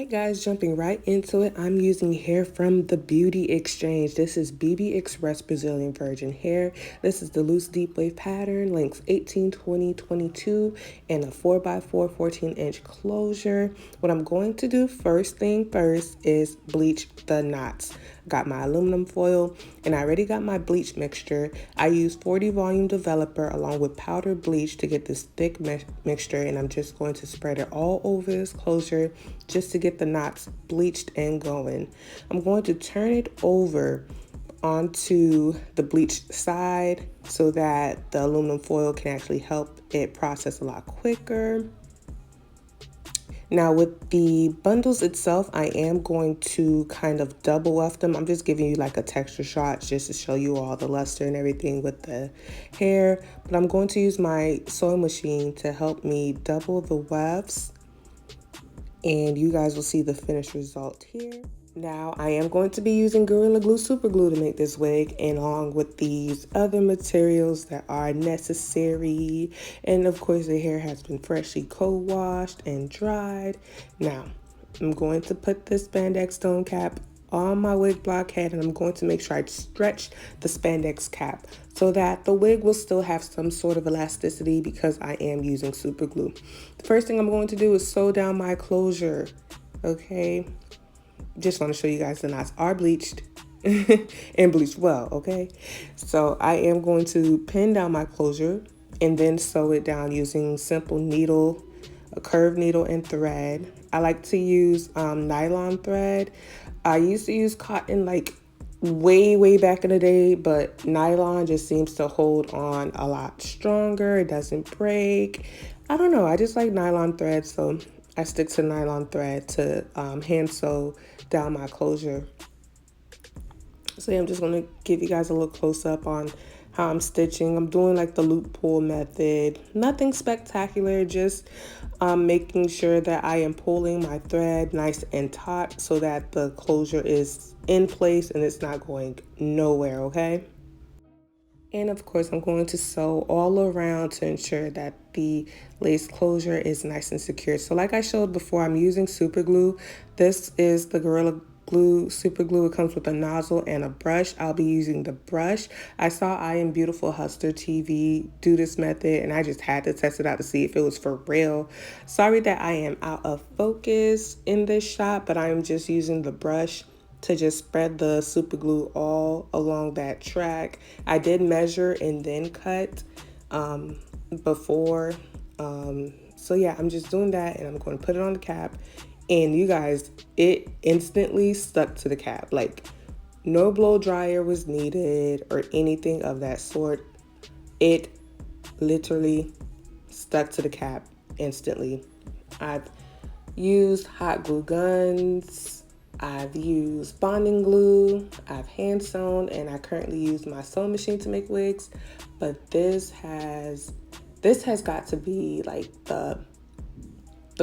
Alright guys, jumping right into it, I'm using hair from the Beauty Exchange. This is BB Express Brazilian Virgin hair. This is the loose deep wave pattern, lengths 18, 20, 22, and a 4x4 14-inch closure. What I'm going to do first thing first is bleach the knots. Got my aluminum foil and I already got my bleach mixture. I used 40 volume developer along with powdered bleach to get this thick mixture, and I'm just going to spread it all over this closure just to get the knots bleached and going. I'm going to turn it over onto the bleached side so that the aluminum foil can actually help it process a lot quicker. Now with the bundles itself, I am going to kind of double weft them. I'm just giving you like a texture shot just to show you all the luster and everything with the hair. But I'm going to use my sewing machine to help me double the wefts. And you guys will see the finished result here. Now I am going to be using Gorilla Glue Super Glue to make this wig, and along with these other materials that are necessary. And of course the hair has been freshly co-washed and dried. Now I'm going to put this spandex dome cap on my wig block head, and I'm going to make sure I stretch the spandex cap so that the wig will still have some sort of elasticity because I am using super glue. The first thing I'm going to do is sew down my closure, okay? Just want to show you guys the knots are bleached and bleached well, okay? So I am going to pin down my closure and then sew it down using simple needle, a curved needle and thread. I like to use nylon thread. I used to use cotton like way back in the day, but nylon just seems to hold on a lot stronger. It doesn't break. I don't know, I just like nylon thread, so I stick to nylon thread to hand sew down my closure. So yeah, I'm just going to give you guys a little close up on how I'm stitching. I'm doing like the loop pull method. Nothing spectacular, just making sure that I am pulling my thread nice and taut so that the closure is in place and it's not going nowhere, okay? And of course, I'm going to sew all around to ensure that the lace closure is nice and secure. So like I showed before, I'm using super glue. This is the Gorilla Glue Super Glue. It comes with a nozzle and a brush. I'll be using the brush. I saw I Am Beautiful Hustler TV do this method, and I just had to test it out to see if it was for real. Sorry that I am out of focus in this shot, but I'm just using the brush to just spread the super glue all along that track. I did measure and then cut before. So yeah, I'm just doing that, and I'm going to put it on the cap. And you guys, it instantly stuck to the cap. Like no blow dryer was needed or anything of that sort. It literally stuck to the cap instantly. I've used hot glue guns, I've used bonding glue, I've hand sewn, and I currently use my sewing machine to make wigs. But this has got to be like the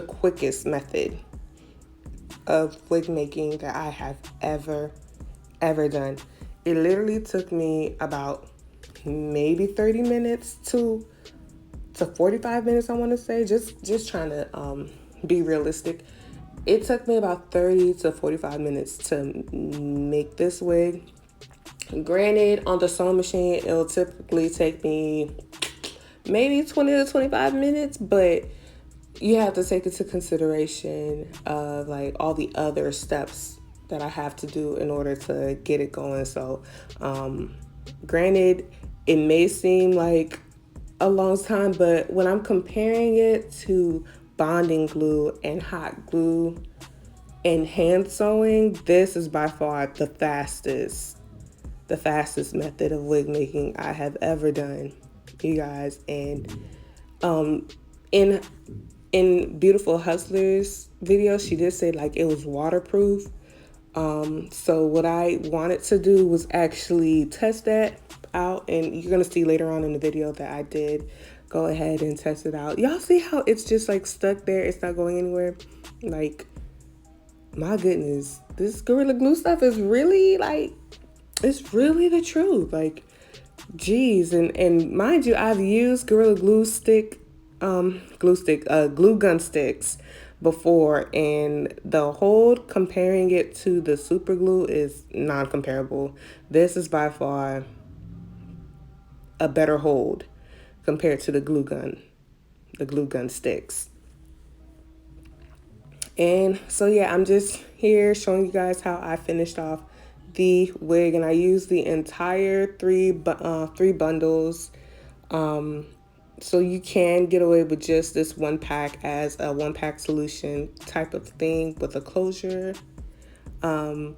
quickest method of wig making that I have ever done. It literally took me about maybe 30 minutes to 45 minutes, I want to say, just trying to be realistic. It took me about 30 to 45 minutes to make this wig. Granted, on the sewing machine, it'll typically take me maybe 20 to 25 minutes, but you have to take into consideration of like all the other steps that I have to do in order to get it going. So, granted, it may seem like a long time, but when I'm comparing it to bonding glue and hot glue and hand sewing, this is by far the fastest method of wig making I have ever done, you guys. And in Beautiful Hustlers video, she did say like it was waterproof. So what I wanted to do was actually test that out, and you're gonna see later on in the video that I did go ahead and test it out. Y'all see how it's just like stuck there, it's not going anywhere? Like, my goodness, this Gorilla Glue stuff is really like, it's really the truth. Like, geez. And mind you, I've used Gorilla Glue gun sticks before, and the hold, comparing it to the super glue, is non-comparable. This is by far a better hold compared to the glue gun sticks. And so yeah, I'm just here showing you guys how I finished off the wig, and I used the entire three bundles. So you can get away with just this one pack as a one pack solution type of thing with a closure. And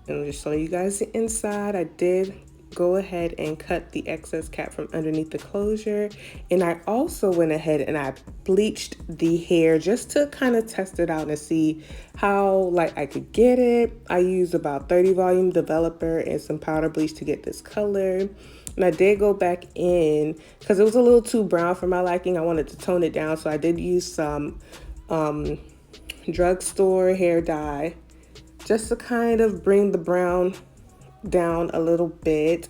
I'm just showing you guys the inside. I did go ahead and cut the excess cap from underneath the closure, and I also went ahead and I bleached the hair just to kind of test it out and see how light I could get it. I used about 30 volume developer and some powder bleach to get this color. And I did go back in because it was a little too brown for my liking. I wanted to tone it down, so I did use some drugstore hair dye just to kind of bring the brown down a little bit.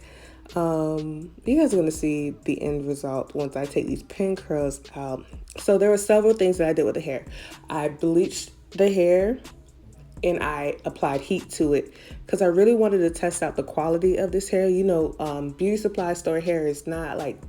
You guys are going to see the end result once I take these pin curls out. So there were several things that I did with the hair. I bleached the hair and I applied heat to it because I really wanted to test out the quality of this hair. You know, beauty supply store hair is not like,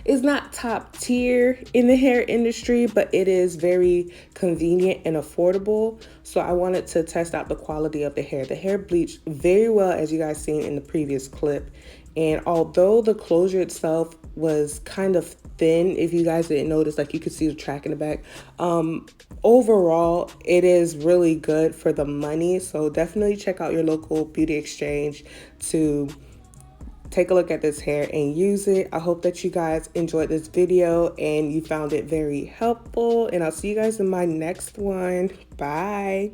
it's not top tier in the hair industry, but it is very convenient and affordable. So I wanted to test out the quality of the hair. The hair bleached very well, as you guys seen in the previous clip. And although the closure itself was kind of thin, if you guys didn't notice, like you could see the track in the back, overall it is really good for the money. So definitely check out your local beauty exchange to take a look at this hair and use it. I hope that you guys enjoyed this video and you found it very helpful, and I'll see you guys in my next one. Bye.